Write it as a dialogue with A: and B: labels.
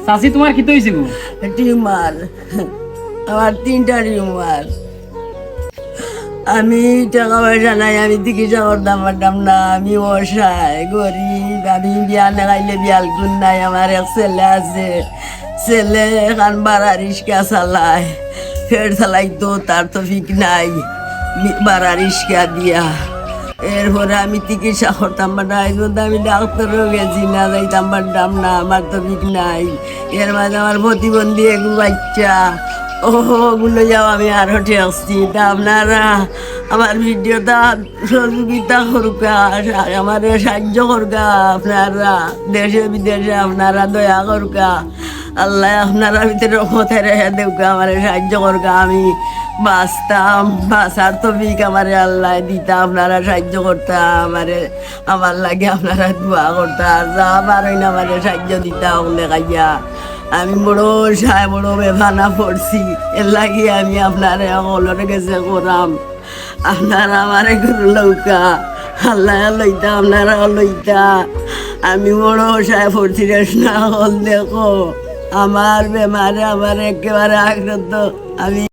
A: চাচি তোমার কি হইছে গো?
B: টিউমার, আমার 3টা টিউমার। আমি টাকা পয়সা নাই, আমি চিকিৎসা করতাম পারতাম না, আমি অসহায় গরিব। আমি বিয়া নেগাইলে বিয়াল গুণ নাই। আমার এক ছেলে আছে, ছেলে এখন বাড়া রিক্সা চালায়, ফের চালাইতো, তার তো ঠিক নাই, বাড়া রিক্সা দিয়া। এরপরে আমি চিকিৎসা করতাম না, আমি ডাক্তারও গেছি না, যাইতাম পারতাম না, আমার তো ঠিক নাই। এর মাঝে আমার প্রতিবন্ধী এক বাচ্চা, ওগুলো যাও আমি আরো ঠেকছি। তা আপনারা আমার ভিডিওটা সহযোগিতা করুকা, আমার সাহায্য করুকা, আপনারা দেশে বিদেশে আপনারা দয়া করুকা। আল্লাহ আপনারা ভিতরে রহমতে রেখে দেউকা, আমার সাহায্য করুকা। আমি বাঁচতাম, বাঁচার তো বিক আমার আল্লাহ দিতা, আপনারা সাহায্য করতাম আমারে, আমার লাগে আপনারা দোয়া করতাম, যা পারেন আমার সাহায্য দিতা ওগুলো খাইয়া। আমি বড় সায় বড় বেভানা পড়ছি, এর লাগে আমি আপনার সকলের কাছে করাম, আপনারা আমার লৌকা, আল্লাহ লইতা, আপনারা লইতা। আমি বড় সায় পড়ছি না হল, দেখো আমার বেমারে আমার একেবারে আগ্রত। আমি